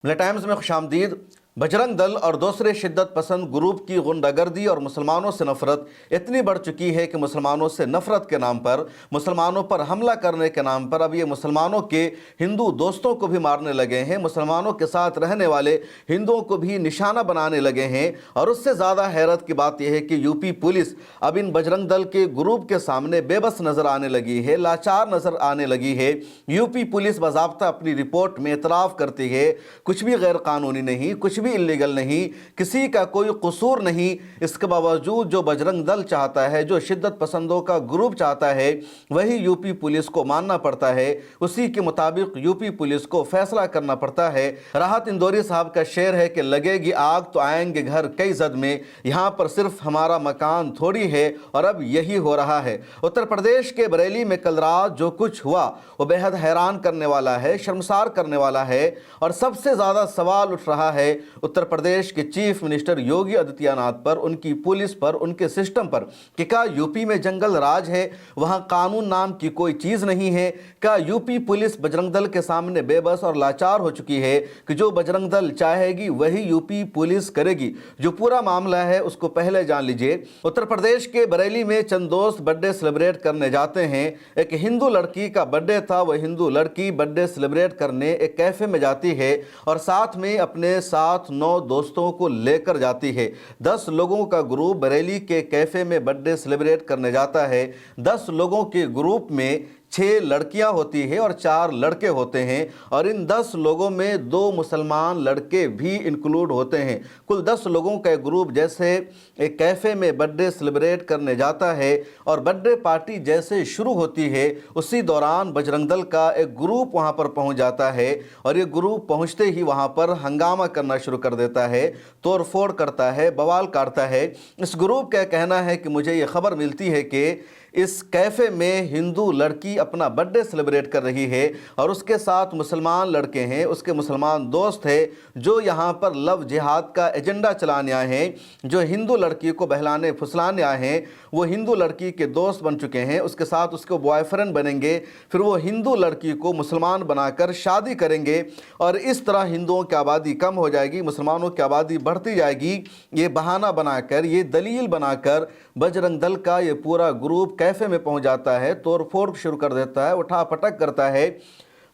मिले टाइम्स में खुशामदीद। बजरंग दल और दूसरे शिद्दत पसंद ग्रुप की गुंडागर्दी और मुसलमानों से नफरत इतनी बढ़ चुकी है कि मुसलमानों से नफरत के नाम पर, मुसलमानों पर हमला करने के नाम पर अब ये मुसलमानों के हिंदू दोस्तों को भी मारने लगे हैं, मुसलमानों के साथ रहने वाले हिंदुओं को भी निशाना बनाने लगे हैं। और उससे ज़्यादा हैरत की बात यह है कि यूपी पुलिस अब इन बजरंग दल के ग्रुप के सामने बेबस नज़र आने लगी है, लाचार नज़र आने लगी है। यूपी पुलिस बाज़ाब्ता अपनी रिपोर्ट में एतराफ़ करती है कुछ भी गैर कानूनी नहीं, कुछ भी इल्लीगल नहीं, किसी का कोई कसूर नहीं। इसके बावजूद जो बजरंग दल चाहता है, जो शिद्दत पसंदों का ग्रुप चाहता है, वही यूपी पुलिस को मानना पड़ता है। उसी के मुताबिक यूपी पुलिस को फैसला करना पड़ता है। राहत इंदौरी साहब का शेर है कि लगेगी आग तो आएंगे घर कई जद में, यहाँ पर सिर्फ हमारा मकान थोड़ी है और अब यही हो रहा है। उत्तर प्रदेश के बरेली में कल रात जो कुछ हुआ वो बेहद हैरान करने वाला है, शर्मसार करने वाला है। और सबसे ज़्यादा सवाल उठ रहा है उत्तर प्रदेश के चीफ मिनिस्टर योगी आदित्यनाथ पर, उनकी पुलिस पर, उनके सिस्टम पर कि क्या यूपी में जंगल राज है, वहां कानून नाम की कोई चीज़ नहीं है? क्या यूपी पुलिस बजरंग दल के सामने बेबस और लाचार हो चुकी है कि जो बजरंग दल चाहेगी वही यूपी पुलिस करेगी? जो पूरा मामला है उसको पहले जान लीजिए। उत्तर प्रदेश के बरेली में चंद दोस्त बर्थडे सेलिब्रेट करने जाते हैं। एक हिंदू लड़की का बर्थडे था, वह हिंदू लड़की बर्थडे सेलिब्रेट करने एक कैफे में जाती है और साथ में अपने साथ 9 दोस्तों को लेकर जाती है। 10 लोगों का ग्रुप बरेली के कैफे में बर्थडे सेलिब्रेट करने जाता है। 10 लोगों के ग्रुप में 6 लड़कियां होती है और 4 लड़के होते हैं और इन 10 लोगों में 2 मुसलमान लड़के भी इंक्लूड होते हैं। कुल 10 लोगों का एक ग्रुप जैसे एक कैफ़े में बर्थडे सेलिब्रेट करने जाता है और बर्थडे पार्टी जैसे शुरू होती है उसी दौरान बजरंग दल का एक ग्रुप वहां पर पहुंच जाता है और ये ग्रुप पहुंचते ही वहां पर हंगामा करना शुरू कर देता है, तोड़ फोड़ करता है, बवाल काटता है। इस ग्रुप का कहना है कि मुझे ये खबर मिलती है कि इस कैफ़े में हिंदू लड़की अपना बर्थडे सेलिब्रेट कर रही है और उसके साथ मुसलमान लड़के हैं, उसके मुसलमान दोस्त हैं जो यहाँ पर लव जिहाद का एजेंडा चलाने आए हैं, जो हिंदू लड़की को बहलाने फुसलाने आए हैं। वो हिंदू लड़की के दोस्त बन चुके हैं, उसके साथ उसके बॉयफ्रेंड बनेंगे, फिर वो हिंदू लड़की को मुसलमान बनाकर शादी करेंगे और इस तरह हिंदुओं की आबादी कम हो जाएगी, मुसलमानों की आबादी बढ़ती जाएगी। ये बहाना बनाकर, ये दलील बनाकर बजरंग दल का ये पूरा ग्रुप कैफे में पहुंच जाता है, तोड़ फोड़ शुरू कर देता है, उठा पटक करता है।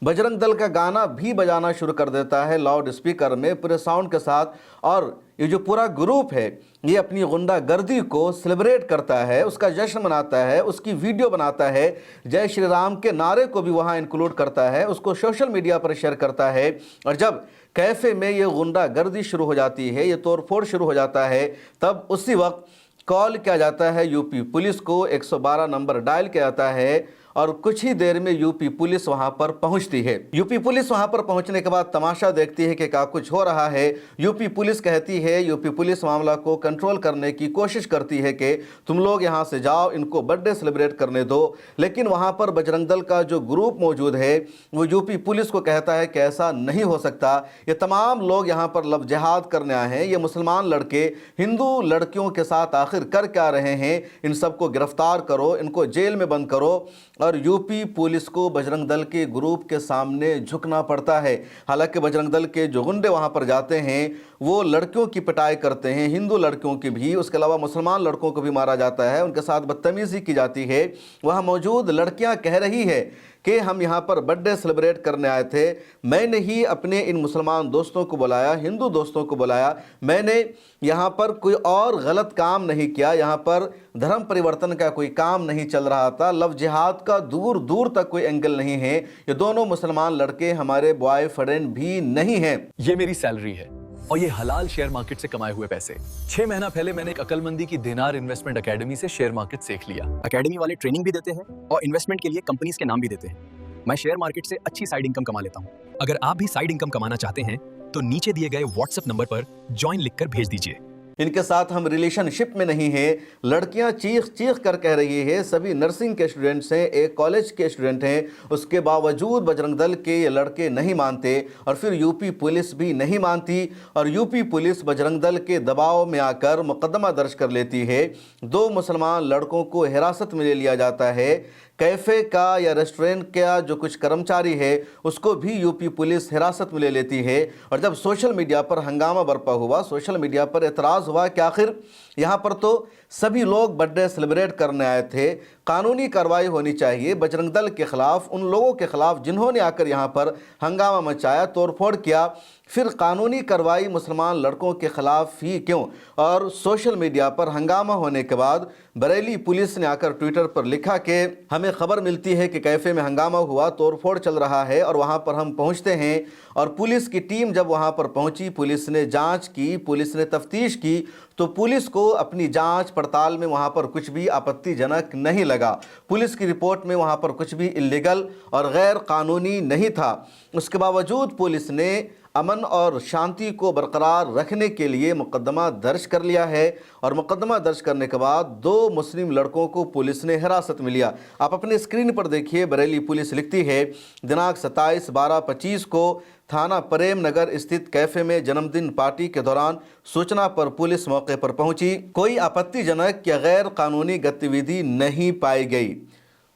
बजरंग दल का गाना भी बजाना शुरू कर देता है लाउड स्पीकर में पूरे साउंड के साथ। और ये जो पूरा ग्रुप है ये अपनी गुंडागर्दी को सेलिब्रेट करता है, उसका जश्न मनाता है, उसकी वीडियो बनाता है, जय श्री राम के नारे को भी वहाँ इंक्लूड करता है, उसको सोशल मीडिया पर शेयर करता है। और जब कैफ़े में ये गुंडागर्दी शुरू हो जाती है, ये तोड़ फोड़ शुरू हो जाता है, तब उसी वक्त कॉल किया जाता है यूपी पुलिस को, 112 नंबर डायल किया जाता है और कुछ ही देर में यूपी पुलिस वहां पर पहुंचती है। यूपी पुलिस वहां पर पहुंचने के बाद तमाशा देखती है कि क्या कुछ हो रहा है। यूपी पुलिस कहती है, यूपी पुलिस मामला को कंट्रोल करने की कोशिश करती है कि तुम लोग यहां से जाओ, इनको बर्थडे सेलिब्रेट करने दो। लेकिन वहां पर बजरंग दल का जो ग्रुप मौजूद है वो यूपी पुलिस को कहता है कि ऐसा नहीं हो सकता, ये तमाम लोग यहाँ पर लव जिहाद करने आए हैं, ये मुसलमान लड़के हिंदू लड़कियों के साथ आखिर कर क्या रहे हैं, इन सबको गिरफ्तार करो, इनको जेल में बंद करो। और यूपी पुलिस को बजरंग दल के ग्रुप के सामने झुकना पड़ता है। हालांकि बजरंग दल के जो गुंडे वहां पर जाते हैं वो लड़कियों की पिटाई करते हैं, हिंदू लड़कियों की भी, उसके अलावा मुसलमान लड़कों को भी मारा जाता है, उनके साथ बदतमीजी की जाती है। वहां मौजूद लड़कियां कह रही है कि हम यहाँ पर बर्थडे सेलिब्रेट करने आए थे, मैंने ही अपने इन मुसलमान दोस्तों को बुलाया, हिंदू दोस्तों को बुलाया, मैंने यहाँ पर कोई और गलत काम नहीं किया, यहाँ पर धर्म परिवर्तन का कोई काम नहीं चल रहा था, लव जिहाद का दूर दूर तक कोई एंगल नहीं है, ये दोनों मुसलमान लड़के हमारे बॉयफ्रेंड भी नहीं हैं। ये मेरी सैलरी है और ये हलाल शेयर मार्केट से कमाए हुए पैसे। 6 महीना पहले मैंने एक अकलमंदी की दिनार इन्वेस्टमेंट एकेडमी से शेयर मार्केट सीख लिया। एकेडमी वाले ट्रेनिंग भी देते हैं और इन्वेस्टमेंट के लिए कंपनीज के नाम भी देते हैं। मैं शेयर मार्केट से अच्छी साइड इनकम कमा लेता हूँ। अगर आप भी साइड इनकम कमाना चाहते हैं तो नीचे दिए गए व्हाट्सएप नंबर पर ज्वाइन लिखकर भेज दीजिए। इनके साथ हम रिलेशनशिप में नहीं हैं। लड़कियां चीख चीख कर कह रही है सभी नर्सिंग के स्टूडेंट्स हैं, एक कॉलेज के स्टूडेंट हैं, उसके बावजूद बजरंग दल के ये लड़के नहीं मानते और फिर यूपी पुलिस भी नहीं मानती और यूपी पुलिस बजरंग दल के दबाव में आकर मुकदमा दर्ज कर लेती है। 2 मुसलमान लड़कों को हिरासत में ले लिया जाता है। कैफ़े का या रेस्टोरेंट का जो कुछ कर्मचारी है उसको भी यूपी पुलिस हिरासत में ले लेती है। और जब सोशल मीडिया पर हंगामा बरपा हुआ, सोशल मीडिया पर एतराज़ हुआ कि आखिर यहाँ पर तो सभी लोग बर्थडे सेलिब्रेट करने आए थे, कानूनी कार्रवाई होनी चाहिए बजरंग दल के ख़िलाफ़, उन लोगों के ख़िलाफ़ जिन्होंने आकर यहाँ पर हंगामा मचाया, तोड़फोड़ किया। फिर कानूनी कार्रवाई मुसलमान लड़कों के ख़िलाफ़ ही क्यों? और सोशल मीडिया पर हंगामा होने के बाद बरेली पुलिस ने आकर ट्विटर पर लिखा कि हमें खबर मिलती है कि कैफ़े में हंगामा हुआ, तोड़फोड़ चल रहा है और वहाँ पर हम पहुँचते हैं। और पुलिस की टीम जब वहाँ पर पहुँची, पुलिस ने जाँच की, पुलिस ने तफ्तीश की, तो पुलिस को अपनी जांच पड़ताल में वहाँ पर कुछ भी आपत्तिजनक नहीं लगा। पुलिस की रिपोर्ट में वहाँ पर कुछ भी इल्लीगल और गैर कानूनी नहीं था। उसके बावजूद पुलिस ने अमन और शांति को बरकरार रखने के लिए मुकदमा दर्ज कर लिया है और मुकदमा दर्ज करने के बाद 2 मुस्लिम लड़कों को पुलिस ने हिरासत में लिया। आप अपने स्क्रीन पर देखिए, बरेली पुलिस लिखती है दिनांक 27/12/25 को थाना प्रेम नगर स्थित कैफे में जन्मदिन पार्टी के दौरान सूचना पर पुलिस मौके पर पहुंची। कोई आपत्तिजनक या गैर कानूनी गतिविधि नहीं पाई गई।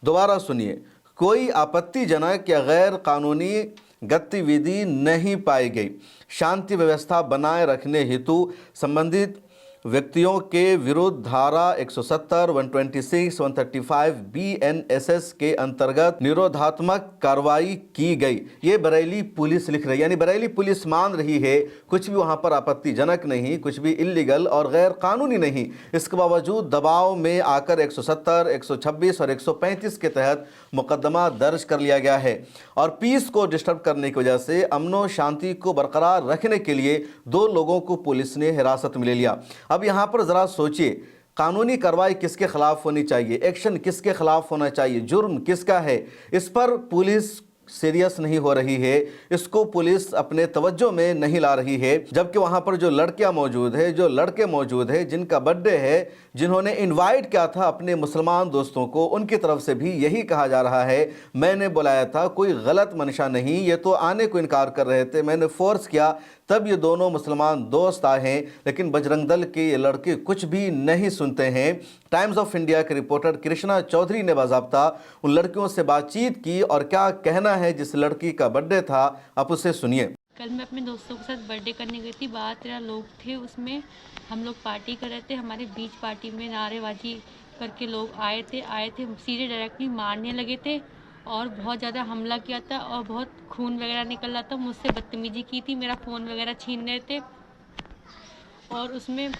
दोबारा सुनिए, कोई आपत्तिजनक या गैर कानूनी गतिविधि नहीं पाई गई। शांति व्यवस्था बनाए रखने हेतु संबंधित व्यक्तियों के विरुद्ध धारा 170, 126, 135 BNSS के अंतर्गत निरोधात्मक कार्रवाई की गई। ये बरेली पुलिस लिख रही है, यानी बरेली पुलिस मान रही है कुछ भी वहाँ पर आपत्तिजनक नहीं, कुछ भी इल्लीगल और गैर कानूनी नहीं। इसके बावजूद दबाव में आकर 170, 126 और 135 के तहत मुकदमा दर्ज कर लिया गया है और पीस को डिस्टर्ब करने की वजह से अमनो शांति को बरकरार रखने के लिए 2 लोगों को पुलिस ने हिरासत में ले लिया। अब यहाँ पर ज़रा सोचिए, कानूनी कार्रवाई किसके खिलाफ होनी चाहिए, एक्शन किसके खिलाफ होना चाहिए, जुर्म किसका है, इस पर पुलिस सीरियस नहीं हो रही है, इसको पुलिस अपने तवज्जो में नहीं ला रही है। जबकि वहाँ पर जो लड़कियाँ मौजूद है, जो लड़के मौजूद है, जिनका बर्थडे है, जिन्होंने इनवाइट किया था अपने मुसलमान दोस्तों को, उनकी तरफ से भी यही कहा जा रहा है मैंने बुलाया था, कोई गलत मंशा नहीं, ये तो आने को इनकार कर रहे थे, मैंने फोर्स किया तब ये दोनों मुसलमान दोस्त आए हैं। लेकिन बजरंग दल के ये लड़के कुछ भी नहीं सुनते हैं। टाइम्स ऑफ इंडिया के रिपोर्टर कृष्णा चौधरी ने बाज़ाब्ता उन लड़कियों से बातचीत की और क्या कहना है जिस लड़की का बर्थडे था, आप उसे सुनिए। कल मैं अपने दोस्तों के साथ बर्थडे करने गई थी। 12-13 लोग थे, उसमें हम लोग पार्टी कर रहे थे। हमारे बीच पार्टी में नारेबाजी करके लोग आए थे सीधे डायरेक्टली मारने लगे थे और बहुत ज़्यादा हमला किया था और बहुत खून वगैरह निकल रहा था। मुझसे बदतमीजी की थी, मेरा फ़ोन वगैरह छीन रहे थे और उसमें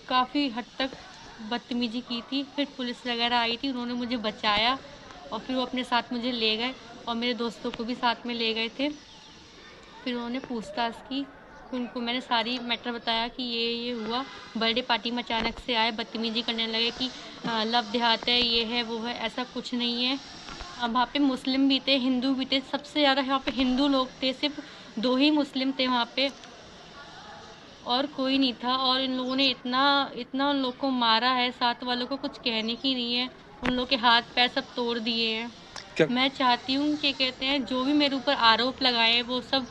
काफ़ी हद तक बदतमीजी की थी। फिर पुलिस वगैरह आई थी, उन्होंने मुझे बचाया और फिर वो अपने साथ मुझे ले गए और मेरे दोस्तों को भी साथ में ले गए थे। फिर उन्होंने पूछताछ की, उनको मैंने सारी मैटर बताया कि ये हुआ। बर्थडे पार्टी में अचानक से आए, बदतमीजी करने लगे कि लव देहात है, ये है वो है, ऐसा कुछ नहीं है। अब वहाँ पे मुस्लिम भी थे, हिंदू भी थे, सबसे ज़्यादा यहाँ पे हिंदू लोग थे, सिर्फ 2 ही मुस्लिम थे वहाँ पे और कोई नहीं था। और इन लोगों ने इतना उन लोग को मारा है, साथ वालों को कुछ कहने की नहीं है, उन लोग के हाथ पैर सब तोड़ दिए हैं। मैं चाहती हूँ कि कहते हैं जो भी मेरे ऊपर आरोप लगाए हैं वो सब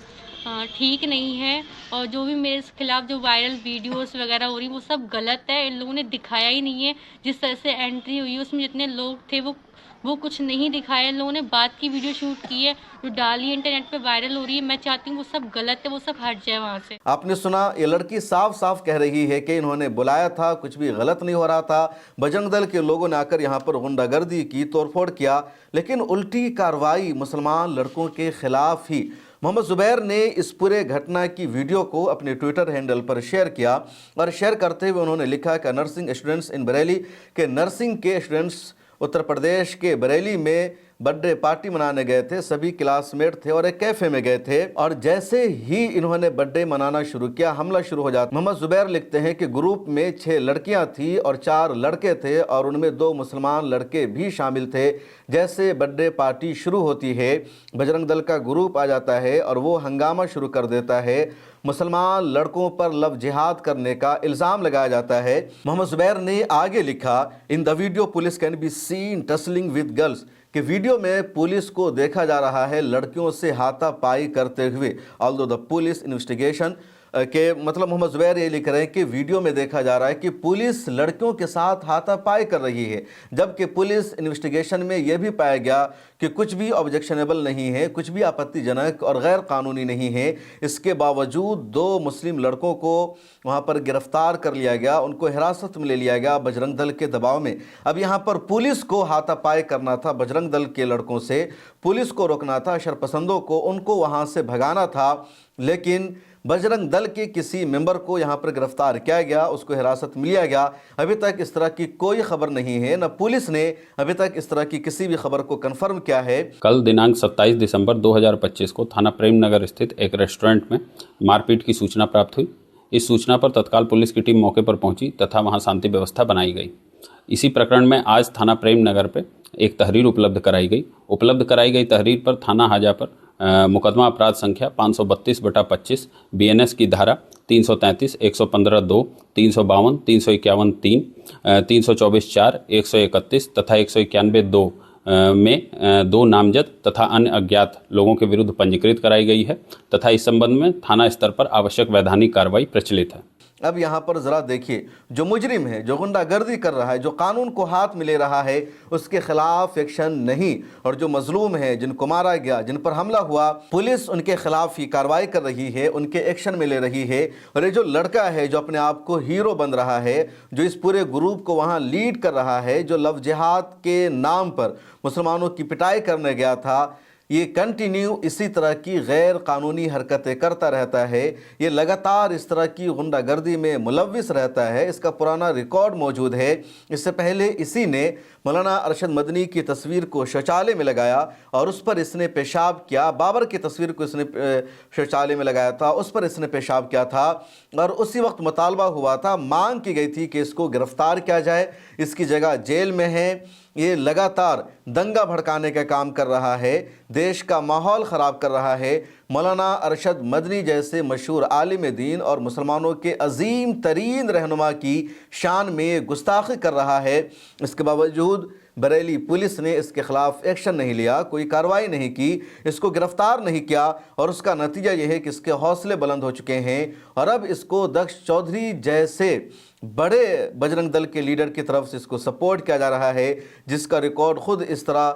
ठीक नहीं है और जो भी मेरे खिलाफ जो वायरल वीडियोस वगैरह हो रही वो सब गलत है। इन लोगों ने दिखाया ही नहीं है, जिस तरह से एंट्री हुई उसमें जितने लोग थे वो कुछ नहीं दिखाया। इन लोगों ने बात की वीडियो शूट की है जो डाली इंटरनेट पे वायरल हो रही है। मैं चाहती हूँ वो सब गलत है, वो सब हट जाए वहाँ से। आपने सुना, ये लड़की साफ साफ कह रही है कि इन्होंने बुलाया था, कुछ भी गलत नहीं हो रहा था। बजरंग दल के लोगों ने आकर यहाँ पर गुंडागर्दी की, तोड़फोड़ किया, लेकिन उल्टी कार्रवाई मुसलमान लड़कों के खिलाफ ही। मोहम्मद ज़ुबैर ने इस पूरे घटना की वीडियो को अपने ट्विटर हैंडल पर शेयर किया और शेयर करते हुए उन्होंने लिखा कि नर्सिंग स्टूडेंट्स इन बरेली के नर्सिंग के स्टूडेंट्स उत्तर प्रदेश के बरेली में बर्थडे पार्टी मनाने गए थे, सभी क्लासमेट थे और एक कैफे में गए थे और जैसे ही इन्होंने बर्थडे मनाना शुरू किया हमला शुरू हो जाता। मोहम्मद जुबैर लिखते हैं कि ग्रुप में 6 लड़कियां थी और 4 लड़के थे और उनमें 2 मुसलमान लड़के भी शामिल थे। जैसे बर्थडे पार्टी शुरू होती है बजरंग दल का ग्रुप आ जाता है और वो हंगामा शुरू कर देता है। मुसलमान लड़कों पर लव जिहाद करने का इल्ज़ाम लगाया जाता है। मोहम्मद जुबैर ने आगे लिखा, in the video police can be seen tussling with girls, कि वीडियो में पुलिस को देखा जा रहा है लड़कियों से हाथापाई करते हुए। ऑल्दो द पुलिस इन्वेस्टिगेशन के मतलब मोहम्मद जुबैर ये लिख रहे हैं कि वीडियो में देखा जा रहा है कि पुलिस लड़कियों के साथ हाथापाई कर रही है, जबकि पुलिस इन्वेस्टिगेशन में यह भी पाया गया कि कुछ भी ऑब्जेक्शनेबल नहीं है, कुछ भी आपत्तिजनक और गैर कानूनी नहीं है। इसके बावजूद 2 मुस्लिम लड़कों को वहाँ पर गिरफ्तार कर लिया गया, उनको हिरासत में ले लिया गया बजरंग दल के दबाव में। अब यहाँ पर पुलिस को हाथापाई करना था बजरंग दल के लड़कों से, पुलिस को रोकना था, शरपसंदों को उनको वहाँ से भगाना था, लेकिन बजरंग दल के किसी मेंबर को यहाँ पर गिरफ्तार किया गया, उसको हिरासत में लिया गया। अभी तक इस तरह की कोई खबर नहीं है, न पुलिस ने अभी तक इस तरह की किसी भी खबर को कंफर्म किया है। कल दिनांक 27 दिसंबर 2025 को थाना प्रेम नगर स्थित एक रेस्टोरेंट में मारपीट की सूचना प्राप्त हुई। इस सूचना पर तत्काल पुलिस की टीम मौके पर पहुंची तथा वहां शांति व्यवस्था बनाई गई। इसी प्रकरण में आज थाना प्रेम नगर पे एक तहरीर उपलब्ध कराई गई तहरीर पर थाना हाजा पर मुकदमा अपराध संख्या 532/25 BNS की धारा 333, 115(2), 352, 351(3), 324(4), 131 तथा 191(2) में 2 नामजद तथा अन्य अज्ञात लोगों के विरुद्ध पंजीकृत कराई गई है तथा इस संबंध में थाना स्तर पर आवश्यक वैधानिक कार्रवाई प्रचलित है। अब यहाँ पर ज़रा देखिए, जो मुजरिम है, जो गुंडागर्दी कर रहा है, जो कानून को हाथ में ले रहा है, उसके खिलाफ एक्शन नहीं, और जो मजलूम है, जिनको मारा गया, जिन पर हमला हुआ, पुलिस उनके खिलाफ ही कार्रवाई कर रही है, उनके एक्शन में ले रही है। और ये जो लड़का है जो अपने आप को हीरो बन रहा है, जो इस पूरे ग्रुप को वहाँ लीड कर रहा है, जो लव जिहाद के नाम पर मुसलमानों की पिटाई करने गया था, ये कंटिन्यू इसी तरह की गैर कानूनी हरकतें करता रहता है। ये लगातार इस तरह की गुंडागर्दी में मुलव्विस रहता है। इसका पुराना रिकॉर्ड मौजूद है। इससे पहले इसी ने मौलाना अरशद मदनी की तस्वीर को शौचालय में लगाया और उस पर इसने पेशाब किया। बाबर की तस्वीर को इसने शौचालय में लगाया था, उस पर इसने पेशाब किया था और उसी वक्त मुतालबा हुआ था, मांग की गई थी कि इसको गिरफ्तार किया जाए, इसकी जगह जेल में है। ये लगातार दंगा भड़काने का काम कर रहा है, देश का माहौल ख़राब कर रहा है। मौलाना अरशद मदनी जैसे मशहूर आलिम दीन और मुसलमानों के अजीम तरीन रहनुमा की शान में गुस्ताखी कर रहा है। इसके बावजूद बरेली पुलिस ने इसके खिलाफ एक्शन नहीं लिया, कोई कार्रवाई नहीं की, इसको गिरफ्तार नहीं किया और उसका नतीजा यह है कि इसके हौसले बुलंद हो चुके हैं और अब इसको दक्ष चौधरी जैसे बड़े बजरंग दल के लीडर की तरफ से इसको सपोर्ट किया जा रहा है, जिसका रिकॉर्ड खुद इस तरह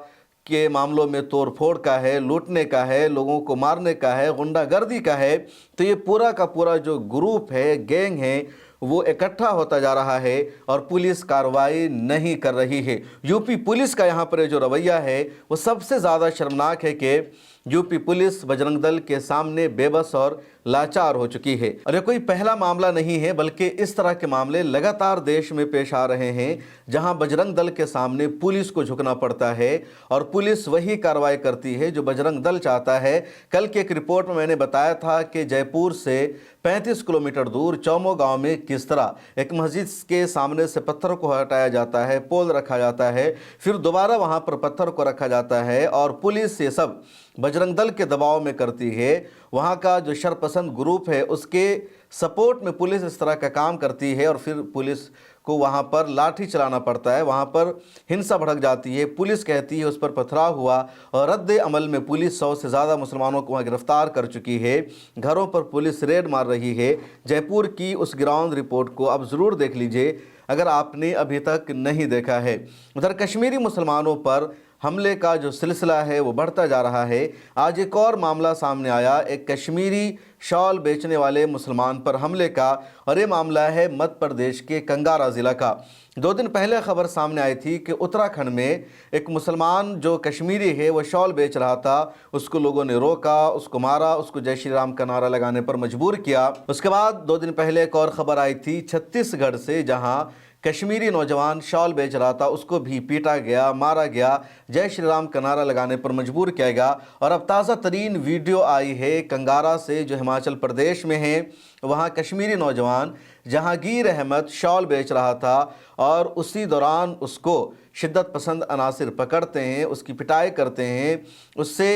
के मामलों में तोड़ फोड़ का है, लूटने का है, लोगों को मारने का है, गुंडागर्दी का है। तो ये पूरा का पूरा जो ग्रुप है, गैंग है, वो इकट्ठा होता जा रहा है और पुलिस कार्रवाई नहीं कर रही है। यूपी पुलिस का यहाँ पर जो रवैया है वो सबसे ज़्यादा शर्मनाक है कि यूपी पुलिस बजरंग दल के सामने बेबस और लाचार हो चुकी है। और ये कोई पहला मामला नहीं है, बल्कि इस तरह के मामले लगातार देश में पेश आ रहे हैं, जहां बजरंग दल के सामने पुलिस को झुकना पड़ता है और पुलिस वही कार्रवाई करती है जो बजरंग दल चाहता है। कल की एक रिपोर्ट में मैंने बताया था कि जयपुर से 35 किलोमीटर दूर चौमो गांव में किस तरह एक मस्जिद के सामने से पत्थर को हटाया जाता है, पोल रखा जाता है, फिर दोबारा वहां पर पत्थर को रखा जाता है और पुलिस ये सब बजरंग दल के दबाव में करती है। वहाँ का जो शरपसंद ग्रुप है उसके सपोर्ट में पुलिस इस तरह का काम करती है और फिर पुलिस को वहाँ पर लाठी चलाना पड़ता है, वहाँ पर हिंसा भड़क जाती है। पुलिस कहती है उस पर पथराव हुआ और रद्द अमल में पुलिस 100 से ज़्यादा मुसलमानों को वहाँ गिरफ्तार कर चुकी है। घरों पर पुलिस रेड मार रही है। जयपुर की उस ग्राउंड रिपोर्ट को आप ज़रूर देख लीजिए अगर आपने अभी तक नहीं देखा है। उधर कश्मीरी मुसलमानों पर हमले का जो सिलसिला है वो बढ़ता जा रहा है। आज एक और मामला सामने आया, एक कश्मीरी शॉल बेचने वाले मुसलमान पर हमले का, और ये मामला है मध्य प्रदेश के कंगारा ज़िला का। 2 दिन पहले खबर सामने आई थी कि उत्तराखंड में एक मुसलमान जो कश्मीरी है वो शॉल बेच रहा था, उसको लोगों ने रोका, उसको मारा, उसको जय श्री राम का नारा लगाने पर मजबूर किया। उसके बाद 2 दिन पहले एक और खबर आई थी छत्तीसगढ़ से, जहाँ कश्मीरी नौजवान शॉल बेच रहा था, उसको भी पीटा गया, मारा गया, जय श्री राम का नारा लगाने पर मजबूर किया गया। और अब ताज़ा तरीन वीडियो आई है कंगारा से, जो हिमाचल प्रदेश में है। वहाँ कश्मीरी नौजवान जहांगीर अहमद शॉल बेच रहा था और उसी दौरान उसको शिद्दत पसंद अनासिर पकड़ते हैं, उसकी पिटाई करते हैं, उससे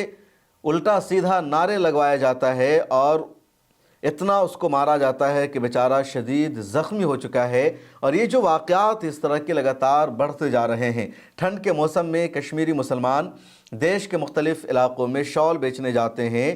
उल्टा सीधा नारे लगवाया जाता है और इतना उसको मारा जाता है कि बेचारा शदीद ज़ख्मी हो चुका है। और ये जो वाक़यात इस तरह के लगातार बढ़ते जा रहे हैं। ठंड के मौसम में कश्मीरी मुसलमान देश के मुख्तलिफ़ इलाक़ों में शॉल बेचने जाते हैं,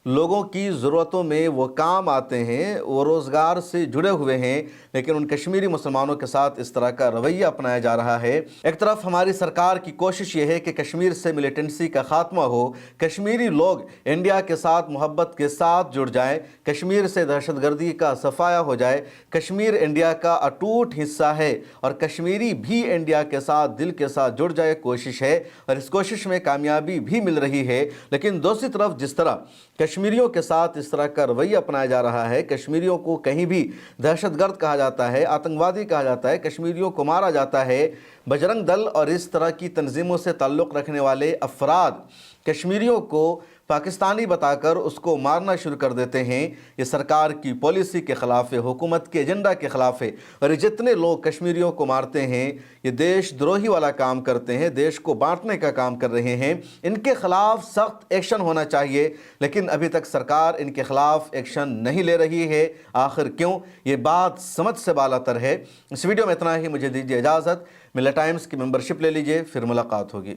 लोगों की ज़रूरतों में वो काम आते हैं, वो रोज़गार से जुड़े हुए हैं, लेकिन उन कश्मीरी मुसलमानों के साथ इस तरह का रवैया अपनाया जा रहा है। एक तरफ हमारी सरकार की कोशिश ये है कि कश्मीर से मिलिटेंसी का ख़ात्मा हो, कश्मीरी लोग इंडिया के साथ मोहब्बत के साथ जुड़ जाएं, कश्मीर से दहशतगर्दी का सफाया हो जाए। कश्मीर इंडिया का अटूट हिस्सा है और कश्मीरी भी इंडिया के साथ दिल के साथ जुड़ जाए, कोशिश है और इस कोशिश में कामयाबी भी मिल रही है। लेकिन दूसरी तरफ जिस तरह कश्मीरियों के साथ इस तरह का रवैया अपनाया जा रहा है, कश्मीरियों को कहीं भी दहशतगर्द कहा जाता है, आतंकवादी कहा जाता है, कश्मीरियों को मारा जाता है, बजरंग दल और इस तरह की तंजीमों से ताल्लुक़ रखने वाले अफराद कश्मीरियों को पाकिस्तानी बताकर उसको मारना शुरू कर देते हैं। ये सरकार की पॉलिसी के ख़िलाफ़ है, हुकूमत के एजेंडा के ख़िलाफ़ है। और ये जितने लोग कश्मीरियों को मारते हैं, ये देशद्रोही वाला काम करते हैं, देश को बांटने का काम कर रहे हैं। इनके ख़िलाफ़ सख्त एक्शन होना चाहिए, लेकिन अभी तक सरकार इनके ख़िलाफ़ एक्शन नहीं ले रही है। आखिर क्यों? ये बात समझ से बालातर है। इस वीडियो में इतना ही, मुझे दीजिए इजाज़त। मिला टाइम्स की मेंबरशिप ले लीजिए, फिर मुलाकात होगी।